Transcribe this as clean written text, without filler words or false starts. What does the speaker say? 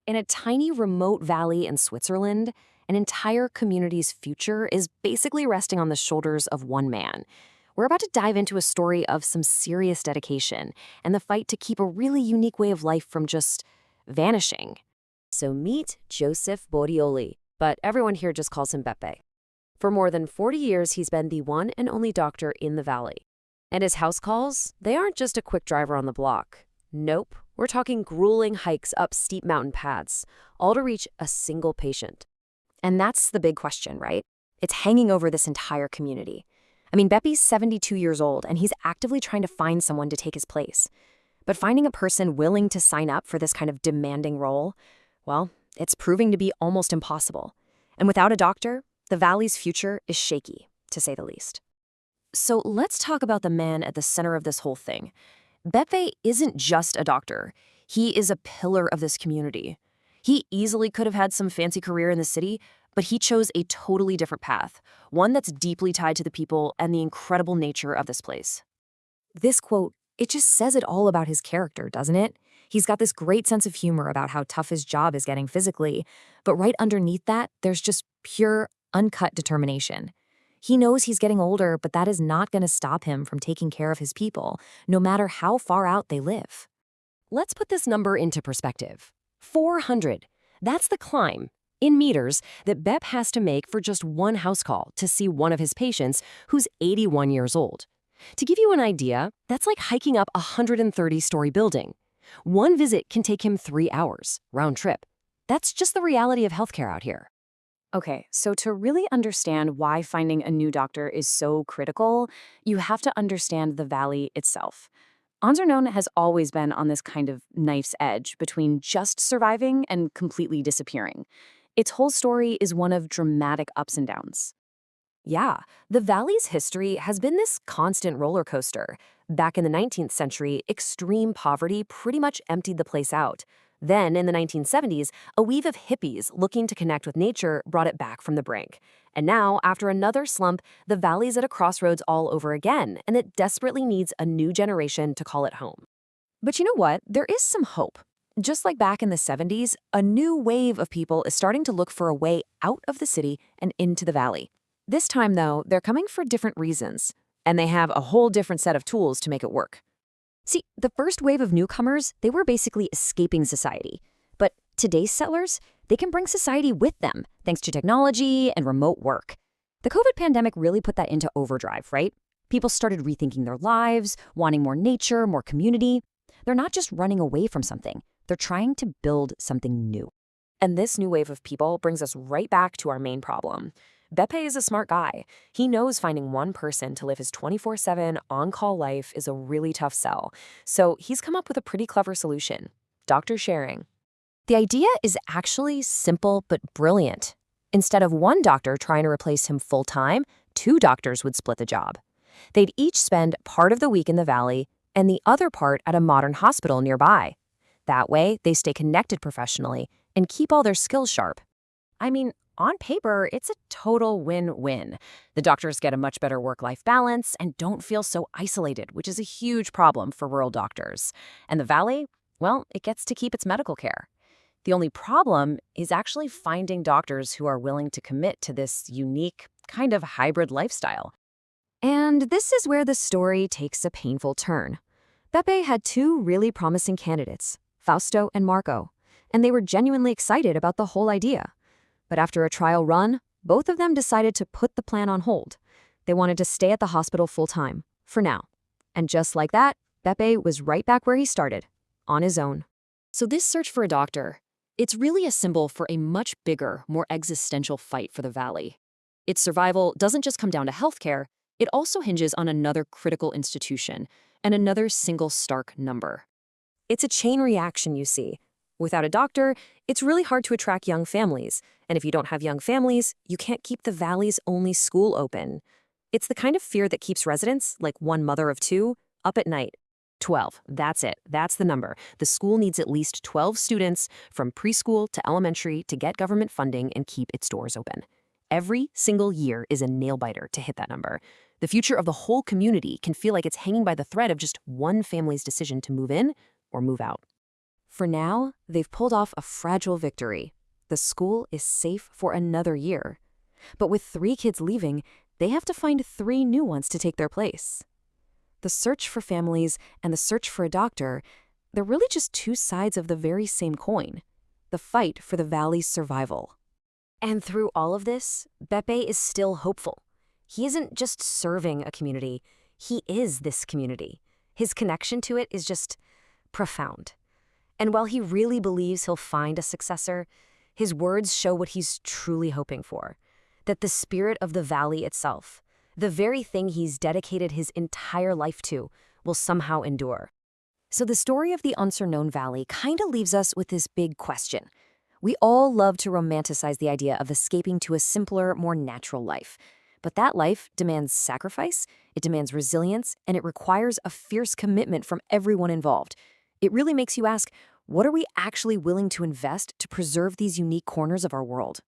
In a tiny remote valley in Switzerland, an entire community's future is basically resting on the shoulders of one man. We're about to dive into a story of some serious dedication and the fight to keep a really unique way of life from just vanishing. So meet Joseph Borioli, but everyone here just calls him Beppe. For more than 40 years, he's been the one and only doctor in the valley. And his house calls, they aren't just a quick driver on the block. Nope, we're talking grueling hikes up steep mountain paths, all to reach a single patient. And that's the big question, right? It's hanging over this entire community. I mean, Beppe's 72 years old, and he's actively trying to find someone to take his place. But finding a person willing to sign up for this kind of demanding role, well, it's proving to be almost impossible. And without a doctor, the valley's future is shaky, to say the least. So let's talk about the man at the center of this whole thing. Beppe isn't just a doctor. He is a pillar of this community. He easily could have had some fancy career in the city, but he chose a totally different path, one that's deeply tied to the people and the incredible nature of this place. This quote, it just says it all about his character, doesn't it? He's got this great sense of humor about how tough his job is getting physically, but right underneath that, there's just pure, uncut determination. He knows he's getting older, but that is not going to stop him from taking care of his people, no matter how far out they live. Let's put this number into perspective. 400. That's the climb, in meters, that Beppe has to make for just one house call to see one of his patients who's 81 years old. To give you an idea, that's like hiking up a 130-story building. One visit can take him 3 hours, round trip. That's just the reality of healthcare out here. Okay, so to really understand why finding a new doctor is so critical, you have to understand the valley itself. Onsernone has always been on this kind of knife's edge between just surviving and completely disappearing. Its whole story is one of dramatic ups and downs. Yeah, the valley's history has been this constant roller coaster. Back in the 19th century, extreme poverty pretty much emptied the place out. Then, in the 1970s, a weave of hippies looking to connect with nature brought it back from the brink. And now, after another slump, the valley's at a crossroads all over again, and it desperately needs a new generation to call it home. But you know what? There is some hope. Just like back in the 70s, a new wave of people is starting to look for a way out of the city and into the valley. This time, though, they're coming for different reasons, and they have a whole different set of tools to make it work. See, the first wave of newcomers, they were basically escaping society. But today's settlers, they can bring society with them, thanks to technology and remote work. The COVID pandemic really put that into overdrive, right? People started rethinking their lives, wanting more nature, more community. They're not just running away from something. They're trying to build something new. And this new wave of people brings us right back to our main problem. Beppe is a smart guy. He knows finding one person to live his 24/7 on-call life is a really tough sell. So he's come up with a pretty clever solution: doctor sharing. The idea is actually simple but brilliant. Instead of one doctor trying to replace him full-time, 2 doctors would split the job. They'd each spend part of the week in the valley and the other part at a modern hospital nearby. That way, they stay connected professionally and keep all their skills sharp. I mean, on paper, it's a total win-win. The doctors get a much better work-life balance and don't feel so isolated, which is a huge problem for rural doctors. And the valley, well, it gets to keep its medical care. The only problem is actually finding doctors who are willing to commit to this unique, kind of hybrid lifestyle. And this is where the story takes a painful turn. Beppe had 2 really promising candidates, Fausto and Marco, and they were genuinely excited about the whole idea. But after a trial run, both of them decided to put the plan on hold. They wanted to stay at the hospital full-time, for now. And just like that, Beppe was right back where he started, on his own. So this search for a doctor, it's really a symbol for a much bigger, more existential fight for the valley. Its survival doesn't just come down to healthcare, it also hinges on another critical institution and another single stark number. It's a chain reaction, you see. Without a doctor, it's really hard to attract young families. And if you don't have young families, you can't keep the valley's only school open. It's the kind of fear that keeps residents, like one mother of 2, up at night. 12, that's it. That's the number. The school needs at least 12 students from preschool to elementary to get government funding and keep its doors open. Every single year is a nail-biter to hit that number. The future of the whole community can feel like it's hanging by the thread of just one family's decision to move in or move out. For now, they've pulled off a fragile victory. The school is safe for another year. But with 3 kids leaving, they have to find 3 new ones to take their place. The search for families and the search for a doctor, they're really just 2 sides of the very same coin, the fight for the valley's survival. And through all of this, Beppe is still hopeful. He isn't just serving a community, he is this community. His connection to it is just profound. And while he really believes he'll find a successor, his words show what he's truly hoping for, that the spirit of the valley itself, the very thing he's dedicated his entire life to, will somehow endure. So the story of the Onsernone Valley kind of leaves us with this big question. We all love to romanticize the idea of escaping to a simpler, more natural life. But that life demands sacrifice, it demands resilience, and it requires a fierce commitment from everyone involved. It really makes you ask, what are we actually willing to invest to preserve these unique corners of our world?